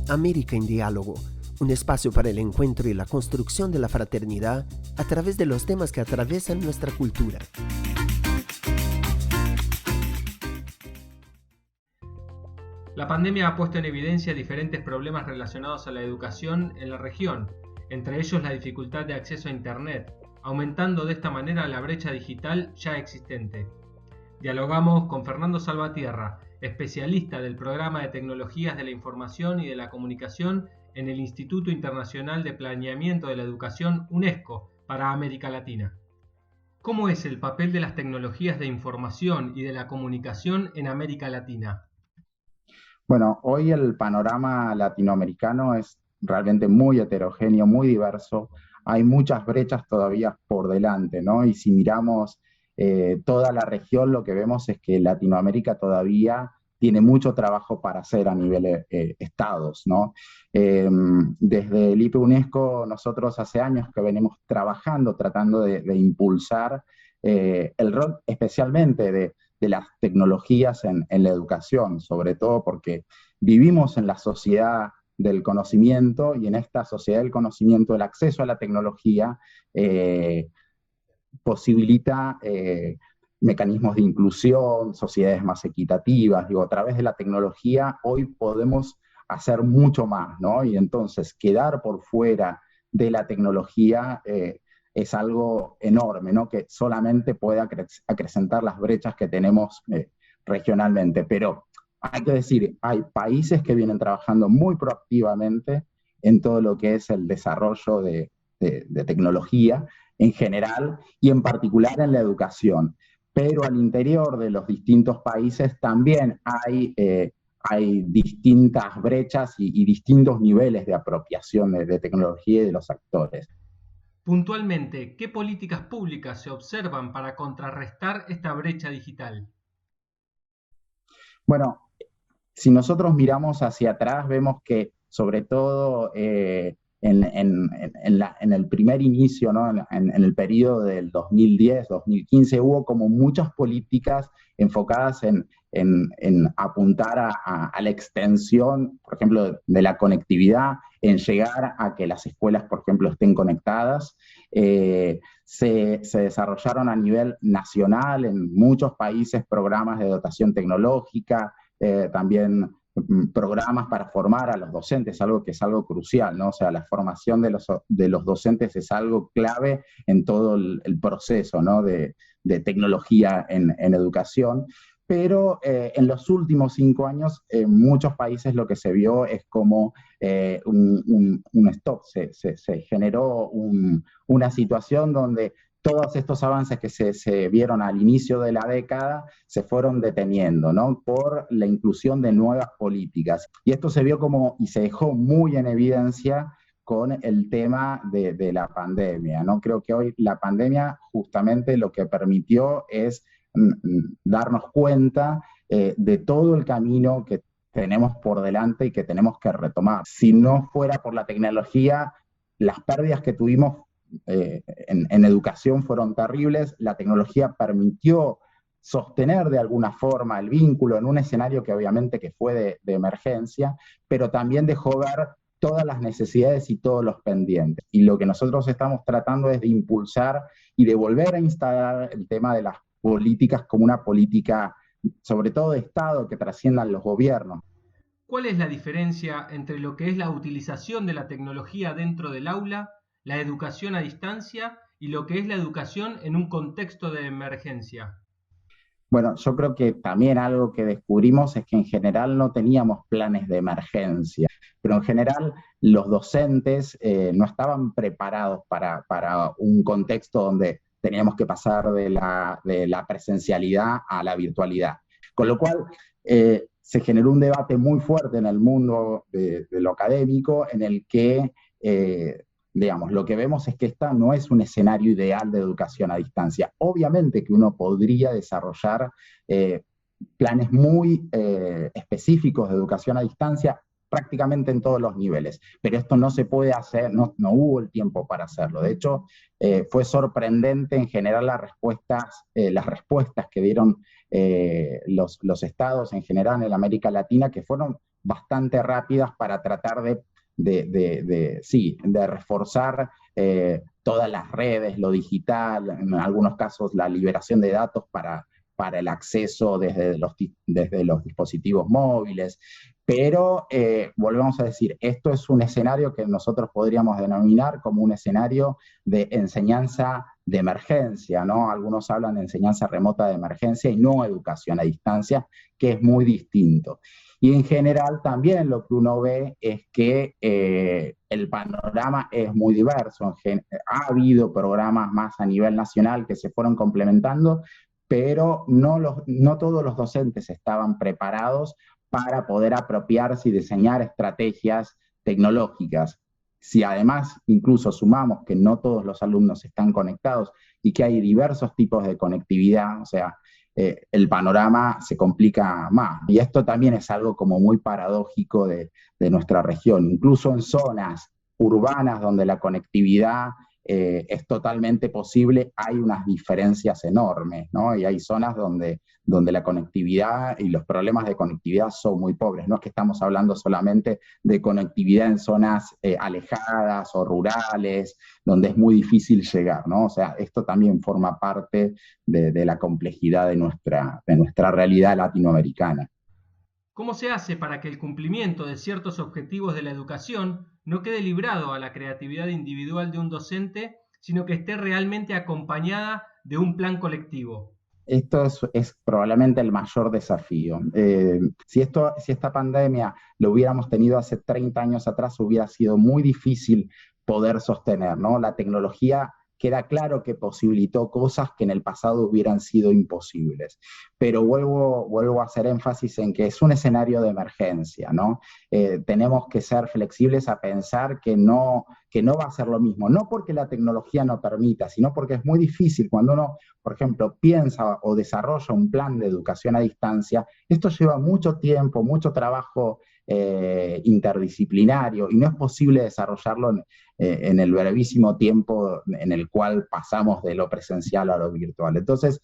América en Diálogo, un espacio para el encuentro y la construcción de la fraternidad a través de los temas que atraviesan nuestra cultura. La pandemia ha puesto en evidencia diferentes problemas relacionados a la educación en la región, entre ellos la dificultad de acceso a Internet, aumentando de esta manera la brecha digital ya existente. Dialogamos con Fernando Salvatierra, especialista del Programa de Tecnologías de la Información y de la Comunicación en el Instituto Internacional de Planeamiento de la Educación UNESCO para América Latina. ¿Cómo es el papel de las tecnologías de información y de la comunicación en América Latina? Bueno, hoy el panorama latinoamericano es realmente muy heterogéneo, muy diverso. Hay muchas brechas todavía por delante, ¿no? Y si miramos toda la región, lo que vemos es que Latinoamérica todavía tiene mucho trabajo para hacer a nivel estados, ¿no? Desde el IPE UNESCO, nosotros hace años que venimos trabajando, tratando de impulsar el rol especialmente de las tecnologías en la educación, sobre todo porque vivimos en la sociedad del conocimiento y en esta sociedad del conocimiento el acceso a la tecnología posibilita mecanismos de inclusión, sociedades más equitativas. Digo, a través de la tecnología hoy podemos hacer mucho más, ¿no? Y entonces quedar por fuera de la tecnología es algo enorme, ¿no? Que solamente puede acrecentar las brechas que tenemos regionalmente. Pero hay que decir, hay países que vienen trabajando muy proactivamente en todo lo que es el desarrollo de tecnología en general y en particular en la educación. Pero al interior de los distintos países también hay distintas brechas y distintos niveles de apropiación de tecnología y de los actores. Puntualmente, ¿qué políticas públicas se observan para contrarrestar esta brecha digital? Bueno, si nosotros miramos hacia atrás, vemos que sobre todo en el primer inicio, ¿no? en el periodo del 2010-2015, hubo como muchas políticas enfocadas en apuntar a la extensión, por ejemplo, de la conectividad, en llegar a que las escuelas, por ejemplo, estén conectadas. Se desarrollaron a nivel nacional en muchos países programas de dotación tecnológica, también programas para formar a los docentes, algo que es algo crucial, ¿no? O sea, la formación de los docentes es algo clave en todo el proceso, ¿no? de tecnología en educación. Pero en los últimos 5 años, en muchos países lo que se vio es como un stop, se generó una situación donde todos estos avances que se vieron al inicio de la década se fueron deteniendo, ¿no? Por la inclusión de nuevas políticas. Y esto se vio como, y se dejó muy en evidencia con el tema de la pandemia, ¿no? Creo que hoy la pandemia justamente lo que permitió es darnos cuenta de todo el camino que tenemos por delante y que tenemos que retomar. Si no fuera por la tecnología, las pérdidas que tuvimos en educación fueron terribles. La tecnología permitió sostener de alguna forma el vínculo en un escenario que obviamente que fue de emergencia, pero también dejó ver todas las necesidades y todos los pendientes. Y lo que nosotros estamos tratando es de impulsar y de volver a instalar el tema de las políticas como una política, sobre todo de Estado, que trasciendan los gobiernos. ¿Cuál es la diferencia entre lo que es la utilización de la tecnología dentro del aula, la educación a distancia y lo que es la educación en un contexto de emergencia? Bueno, yo creo que también algo que descubrimos es que en general no teníamos planes de emergencia, pero en general los docentes no estaban preparados para un contexto donde teníamos que pasar de la presencialidad a la virtualidad. Con lo cual se generó un debate muy fuerte en el mundo de lo académico en el que digamos, lo que vemos es que esta no es un escenario ideal de educación a distancia. Obviamente que uno podría desarrollar planes muy específicos de educación a distancia prácticamente en todos los niveles, pero esto no se puede hacer, no hubo el tiempo para hacerlo. De hecho, fue sorprendente en general las respuestas que dieron los estados en general en América Latina, que fueron bastante rápidas para tratar de reforzar todas las redes, lo digital, en algunos casos la liberación de datos para el acceso desde los dispositivos móviles. Pero volvemos a decir, esto es un escenario que nosotros podríamos denominar como un escenario de enseñanza de emergencia, ¿no? Algunos hablan de enseñanza remota de emergencia y no educación a distancia, que es muy distinto. Y en general también lo que uno ve es que el panorama es muy diverso. Ha habido programas más a nivel nacional que se fueron complementando, pero no todos los docentes estaban preparados para poder apropiarse y diseñar estrategias tecnológicas. Si además incluso sumamos que no todos los alumnos están conectados y que hay diversos tipos de conectividad, o sea, el panorama se complica más. Y esto también es algo como muy paradójico de nuestra región. Incluso en zonas urbanas donde la conectividad es totalmente posible, hay unas diferencias enormes, ¿no? Y hay zonas donde la conectividad y los problemas de conectividad son muy pobres. No es que estamos hablando solamente de conectividad en zonas alejadas o rurales, donde es muy difícil llegar, ¿no? O sea, esto también forma parte de la complejidad de nuestra realidad latinoamericana. ¿Cómo se hace para que el cumplimiento de ciertos objetivos de la educación no quede librado a la creatividad individual de un docente, sino que esté realmente acompañada de un plan colectivo? Esto es probablemente el mayor desafío. Si esta pandemia lo hubiéramos tenido hace 30 años atrás, hubiera sido muy difícil poder sostener, ¿no? La tecnología queda claro que posibilitó cosas que en el pasado hubieran sido imposibles. Pero vuelvo a hacer énfasis en que es un escenario de emergencia, ¿no? Tenemos que ser flexibles a pensar que no va a ser lo mismo, no porque la tecnología no permita, sino porque es muy difícil cuando uno, por ejemplo, piensa o desarrolla un plan de educación a distancia. Esto lleva mucho tiempo, mucho trabajo interdisciplinario, y no es posible desarrollarlo en el brevísimo tiempo en el cual pasamos de lo presencial a lo virtual. Entonces,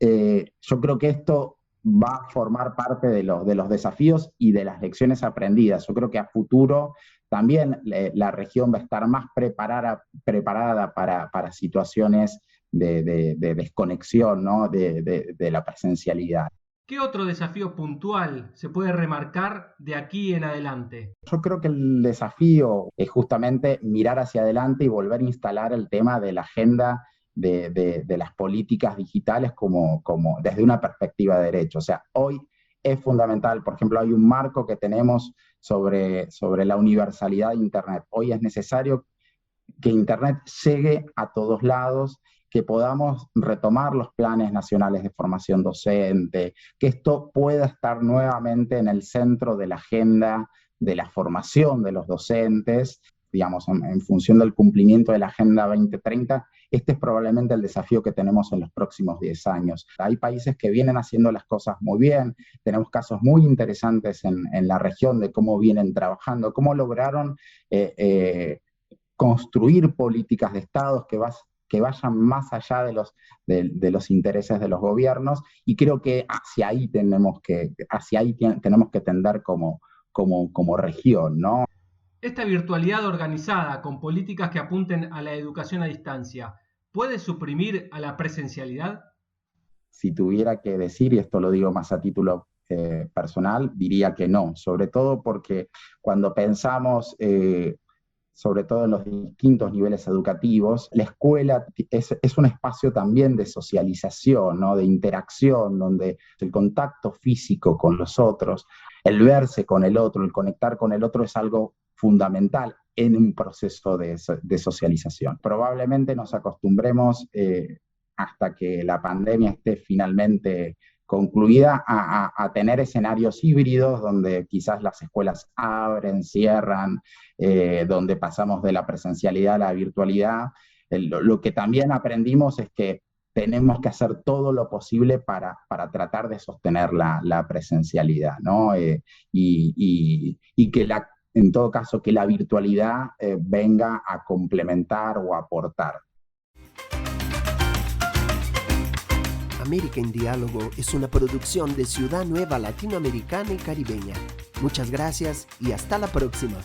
yo creo que esto va a formar parte de los desafíos y de las lecciones aprendidas. Yo creo que a futuro también la región va a estar más preparada para situaciones de desconexión, ¿no? de la presencialidad. ¿Qué otro desafío puntual se puede remarcar de aquí en adelante? Yo creo que el desafío es justamente mirar hacia adelante y volver a instalar el tema de la agenda de las políticas digitales como desde una perspectiva de derecho. O sea, hoy es fundamental, por ejemplo, hay un marco que tenemos sobre la universalidad de Internet. Hoy es necesario que Internet llegue a todos lados, que podamos retomar los planes nacionales de formación docente, que esto pueda estar nuevamente en el centro de la agenda de la formación de los docentes, digamos, en función del cumplimiento de la Agenda 2030. Este es probablemente el desafío que tenemos en los próximos 10 años. Hay países que vienen haciendo las cosas muy bien, tenemos casos muy interesantes en la región de cómo vienen trabajando, cómo lograron construir políticas de estados que vayan más allá de los intereses de los gobiernos, y creo que hacia ahí tenemos que tender como región, ¿no? Esta virtualidad organizada con políticas que apunten a la educación a distancia, ¿puede suprimir a la presencialidad? Si tuviera que decir, y esto lo digo más a título personal, diría que no, sobre todo porque cuando pensamos sobre todo en los distintos niveles educativos, la escuela es un espacio también de socialización, ¿no? De interacción, donde el contacto físico con los otros, el verse con el otro, el conectar con el otro es algo fundamental en un proceso de socialización. Probablemente nos acostumbremos hasta que la pandemia esté finalmente concluida a tener escenarios híbridos donde quizás las escuelas abren, cierran, donde pasamos de la presencialidad a la virtualidad. Lo que también aprendimos es que tenemos que hacer todo lo posible para tratar de sostener la presencialidad, ¿no? Y que en todo caso que la virtualidad venga a complementar o aportar. América en Diálogo es una producción de Ciudad Nueva Latinoamericana y Caribeña. Muchas gracias y hasta la próxima.